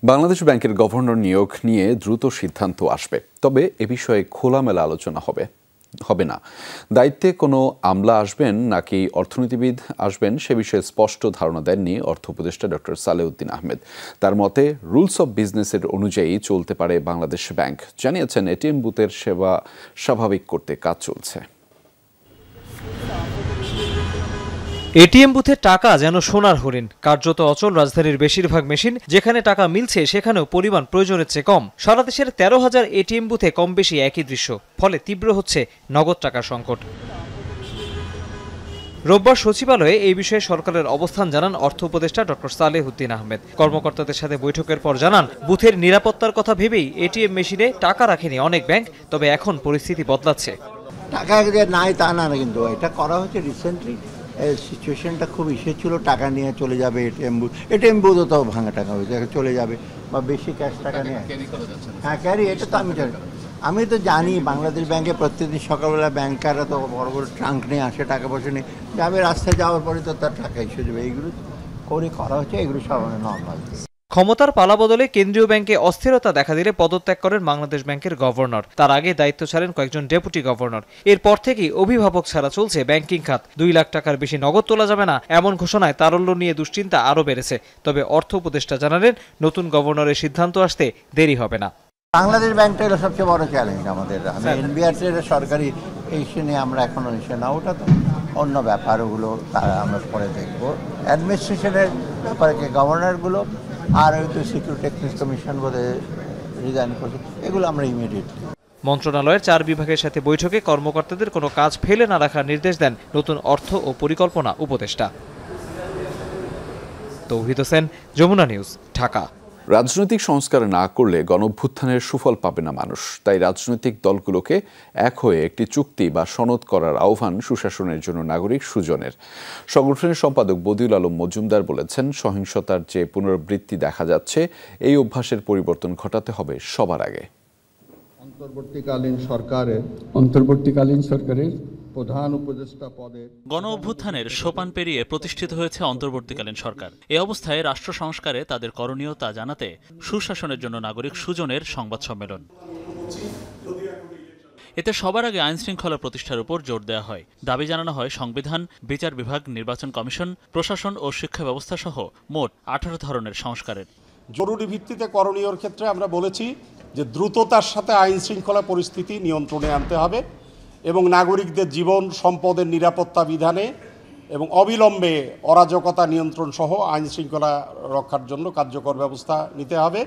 Bangladesh ব্যাংকের গভর্নর নিয়োগ নিয়ে দ্রুত সিদ্ধান্ত আসবে, তবে এ বিষয়ে খোলামেলা আলোচনা হবে না। দায়িত্বে কোনো আমলা আসবেন নাকি অর্থনীতিবিদ আসবেন সে বিষয়ে স্পষ্ট ধারণা দেননি অর্থ উপদেষ্টা ডক্টর সালেউদ্দিন আহমেদ। তার মতে রুলস অব বিজনেসের অনুযায়ী চলতে পারে বাংলাদেশ ব্যাংক। জানিয়েছেন এটিএম বুথের সেবা স্বাভাবিক করতে কাজ চলছে। এটিএম বুথে টাকা যেন সোনার হরিণ, কার্যত অচল রাজধানীর বেশিরভাগ মেশিন। যেখানে টাকা মিলছে সেখানেও পরিমাণ প্রয়োজনের চেয়ে কম। সারা দেশের 13,000 এটিএম বুথে কম বেশি একই দৃশ্য, ফলে তীব্র হচ্ছে নগদ টাকার সংকট। রোববার সচিবালয়ে এই বিষয়ে সরকারের অবস্থান জানান অর্থ উপদেষ্টা ডক্টর সালেউদ্দিন আহমেদ। কর্মকর্তাদের সাথে বৈঠকের পর জানান, বুথের নিরাপত্তার কথা ভেবেই এটিএম মেশিনে টাকা রাখেনি অনেক ব্যাংক, তবে এখন পরিস্থিতি বদলাচ্ছে। টাকা যে নাই তা না, কিন্তু এটা করা হচ্ছে রিসেন্টলি। সিচুয়েশনটা খুব ইসে ছিল, টাকা নিয়ে চলে যাবে এটিএম বুথও তো ভাঙা টাকা হয়েছে, চলে যাবে বা বেশি ক্যাশ টাকা নিয়ে। হ্যাঁ ক্যারি, এটা তো আমি তো জানি বাংলাদেশ ব্যাংকে প্রত্যেকদিন সকালবেলা ব্যাংকাররা তো বড় বড় ট্রাঙ্ক নিয়ে আসে, টাকা পয়সা নিয়ে যাবে, রাস্তায় যাওয়ার পরে তো তার টাকা এসে যাবে। এইগুলো করা হচ্ছে, এগুলো সব নর্মাল। ক্ষমতার পালাবদলে কেন্দ্রীয় ব্যাংকে অস্থিরতা দেখা দিলে পদত্যাগ করেন বাংলাদেশ ব্যাংকের গভর্নর। তার আগে দায়িত্ব ছাড়েন কয়েকজন ডেপুটি গভর্নর। এরপর থেকেই অভিভাবক ছাড়া চলছে ব্যাংকিং খাত। 2 লাখ টাকার বেশি নগদ তোলা যাবে না, এমন ঘোষণায় তারল্য নিয়ে দুশ্চিন্তা আরও বেড়েছে। তবে অর্থ উপদেষ্টা জানালেন, নতুন গভর্নরের সিদ্ধান্ত আসতে দেরি হবে না। বাংলাদেশ ব্যাংকটা হলো সবচেয়ে বড় চ্যালেঞ্জ আমাদের। এনবিআরসির সরকারি ইস্যু নিয়ে আমরা এখনো ইস্যু না, ওটা তো অন্য ব্যাপার, ওগুলো তারা আমরা পরে দেখবো। অ্যাডমিনিস্ট্রেশনের ব্যাপারে গভর্নরগুলো আর হয়তো সিকিউরিটি এক্সচেঞ্জ কমিশন বোধে রিজাইন করছে, এগুলো আমরা ইমিডিয়েটলি। মন্ত্রণালয়ের 4 বিভাগের সাথে বৈঠকে কর্মকর্তাদের কোনো কাজ ফেলে না রাখার নির্দেশ দেন নতুন অর্থ ও পরিকল্পনা উপদেষ্টা। তৌহিদ হোসেন, যমুনা নিউজ, ঢাকা। রাজনৈতিক সংস্কার না করলে গণঅভ্যুত্থানের সুফল পাবে না মানুষ। তাই রাজনৈতিক দলগুলোকে এক হয়ে একটি চুক্তি বা সনদ করার আহ্বান সুশাসনের জন্য নাগরিক সুজনের। সংগঠনের সম্পাদক বদিউল আলম মজুমদার বলেছেন, সহিংসতার যে পুনরাবৃত্তি দেখা যাচ্ছে, এই অভ্যাসের পরিবর্তন ঘটাতে হবে সবার আগে। অন্তর্বর্তীকালীন সরকারের প্রধান উপদেষ্টা পদে গণঅভ্যুত্থানের সোপান পেরিয়ে প্রতিষ্ঠিত হয়েছে অন্তর্বর্তীকালীন সরকার। এই অবস্থায় রাষ্ট্র সংস্কারে তাদের করণীয় তা জানাতে সুশাসনের জন্য নাগরিক সুজনের সংবাদ সম্মেলন। এতে সবার আগে আইন শৃঙ্খলা প্রতিষ্ঠার উপর জোর দেওয়া হয়। দাবি জানানো হয় সংবিধান, বিচার বিভাগ, নির্বাচন কমিশন, প্রশাসন ও শিক্ষা ব্যবস্থা সহ মোট 18 ধরনের সংস্কারের। জরুরি ভিত্তিতে করণীয়র ক্ষেত্রে আমরা বলেছি যে দ্রুততার সাথে আইন শৃঙ্খলা পরিস্থিতি নিয়ন্ত্রণে আনতে হবে এবং নাগরিকদের জীবন সম্পদের নিরাপত্তা বিধানে এবং অবিলম্বে অরাজকতা নিয়ন্ত্রণ সহ আইন শৃঙ্খলা রক্ষার জন্য কার্যকর ব্যবস্থা নিতে হবে।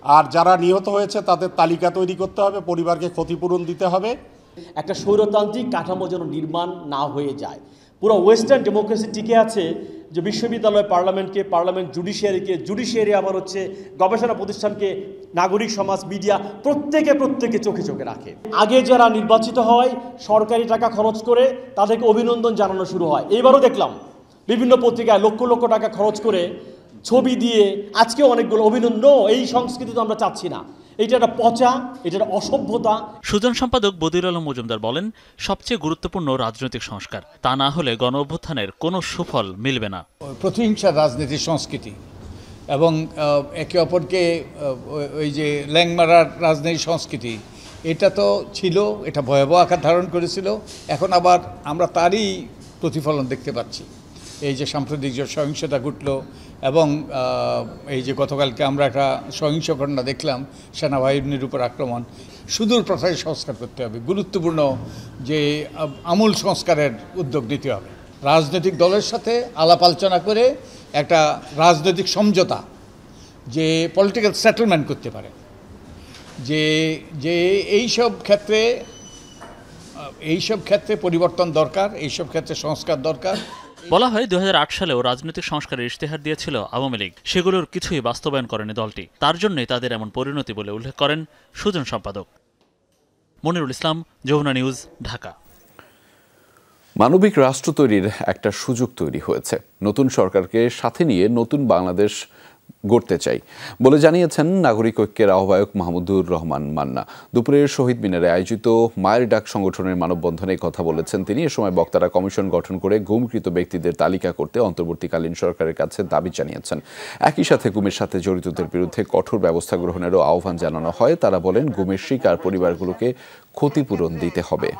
আর যারা নিহত হয়েছে তাদের তালিকা তৈরি করতে হবে, পরিবারকে ক্ষতিপূরণ দিতে হবে। একটা স্বৈরতান্ত্রিক কাঠামো যেন নির্মাণ না হয়ে যায়। পুরো ওয়েস্টার্ন ডেমোক্রেসি টিকে আছে যে বিশ্ববিদ্যালয় পার্লামেন্টকে, পার্লামেন্ট জুডিশিয়ারিকে, জুডিশিয়ারি আবার হচ্ছে গবেষণা প্রতিষ্ঠানকে, নাগরিক সমাজ, মিডিয়া প্রত্যেকে চোখে চোখে রাখে। আগে যারা নির্বাচিত হয় সরকারি টাকা খরচ করে তাদেরকে অভিনন্দন জানানো শুরু হয়। এইবারও দেখলাম বিভিন্ন পত্রিকায় লক্ষ লক্ষ টাকা খরচ করে ছবি দিয়ে আজকেও অনেকগুলো অভিনন্দন। এই সংস্কৃতি তো আমরা চাচ্ছি না, এটা একটা পচা, এটা একটা অসভ্যতা। সুজন সম্পাদক বদিউল আলম মজুমদার বলেন, সবচেয়ে গুরুত্বপূর্ণ রাজনৈতিক সংস্কার, তা না হলে গণঅভ্যুত্থানের কোনো সুফল মিলবে না। প্রতিহিংসার রাজনীতির সংস্কৃতি এবং একে অপরকে ওই যে ল্যাংমারার রাজনৈতিক সংস্কৃতি, এটা তো ছিল, এটা ভয়াবহ আকার ধারণ করেছিল। এখন আবার আমরা তারই প্রতিফলন দেখতে পাচ্ছি। এই যে সাম্প্রতিক যে সহিংসতা ঘটল এবং এই যে গতকালকে আমরা একটা সহিংস ঘটনা দেখলাম সেনাবাহিনীর উপর আক্রমণ, সুদূর প্রসারী সংস্কার করতে হবে। গুরুত্বপূর্ণ যে আমূল সংস্কারের উদ্যোগ নিতে হবে। রাজনৈতিক দলের সাথে আলাপ আলোচনা করে একটা রাজনৈতিক সমঝোতা, যে পলিটিক্যাল সেটেলমেন্ট করতে পারে, যে এইসব ক্ষেত্রে পরিবর্তন দরকার, এইসব ক্ষেত্রে সংস্কার দরকার। বলা হয় 2008 সালেও রাজনৈতিক সংস্কারের ইশতেহার দিয়েছিল আওয়ামী লীগ, সেগুলোর কিছুই বাস্তবায়ন করেনি দলটি। তার জন্যই তাদের এমন পরিণতি বলে উল্লেখ করেন সুজন সম্পাদক। মনিরুল ইসলাম, যমুনা নিউজ, ঢাকা। মানবিক রাষ্ট্র তৈরির একটা সুযোগ তৈরি হয়েছে। নতুন সরকারকে সাথে নিয়ে নতুন বাংলাদেশ গড়তে চাই বলে জানিয়েছেন নাগরিক ঐক্যের আহ্বায়ক মাহমুদুর রহমান মান্না। দুপুরে শহীদ মিনারে আয়োজিত মায়ের ডাক সংগঠনের মানববন্ধনে কথা বলেছেন তিনি। এ সময় বক্তারা কমিশন গঠন করে গুমকৃত ব্যক্তিদের তালিকা করতে অন্তর্বর্তীকালীন সরকারের কাছে দাবি জানিয়েছেন। একই সাথে গুমের সাথে জড়িতদের বিরুদ্ধে কঠোর ব্যবস্থা গ্রহণেরও আহ্বান জানানো হয়। তারা বলেন, গুমের শিকার পরিবারগুলোকে ক্ষতিপূরণ দিতে হবে।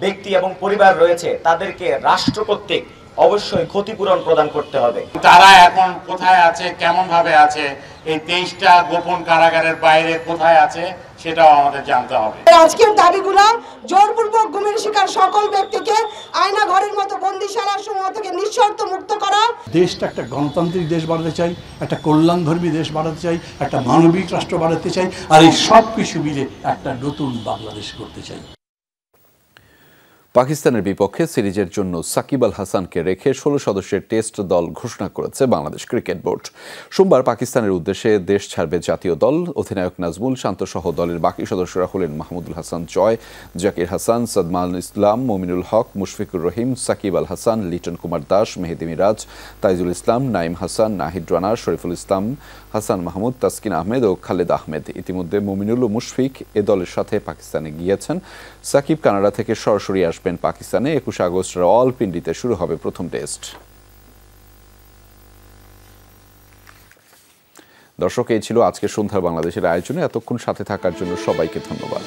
ব্যক্তি এবং পরিবার রয়েছে, তাদেরকে রাষ্ট্র কর্তৃক অবশ্যই ক্ষতিপূরণ প্রদান করতে হবে। তারা এখন কোথায় আছে, কেমন ভাবে আছে, এই 23টা গোপন কারাগারের বাইরে কোথায় আছে সেটাও আমাদের জানতে হবে। আজকের দাবিগুলো জোরপূর্বক গুমের শিকার সকল ব্যক্তিকে আয়না ঘরের মতো বন্দিশালা সমূহ থেকে নিঃশর্ত মুক্ত করা। দেশটা একটা গণতান্ত্রিক দেশ বানাতে চাই, একটা কল্যাণধর্মী দেশ বানাতে চাই, একটা মানবিক রাষ্ট্র বানাতে চাই, আর এই সব কিছু মিলে একটা নতুন বাংলাদেশ করতে চাই। পাকিস্তানের বিপক্ষে সিরিজের জন্য সাকিব আল হাসানকে রেখে 16 সদস্যের টেস্ট দল ঘোষণা করেছে বাংলাদেশ ক্রিকেট বোর্ড। সোমবার পাকিস্তানের উদ্দেশ্যে দেশ ছাড়বে জাতীয় দল। অধিনায়ক নাজমুল শান্ত সহ দলের বাকি সদস্যরা হলেন মাহমুদুল হাসান জয়, জাকির হাসান, সাদমান ইসলাম, মমিনুল হক, মুশফিকুর রহিম, সাকিব আল হাসান, লিটন কুমার দাস, মেহেদি মিরাজ, তাইজুল ইসলাম, নাইম হাসান, নাহিদ রানা, শরীফুল ইসলাম, হাসান মাহমুদ, তাসকিন আহমেদ ও খালেদ আহমেদ। ইতিমধ্যে মমিনুল ও মুশফিক এ দলের সাথে পাকিস্তানে গিয়েছেন। সাকিব কানাডা থেকে সরাসরি আসবেন পাকিস্তানে। 21 আগস্ট রাওয়ালপিন্ডিতে শুরু হবে প্রথম টেস্ট। দর্শক, এই ছিল আজকে সন্ধ্যার বাংলাদেশের আয়োজনে। এতক্ষণ সাথে থাকার জন্য সবাইকে ধন্যবাদ।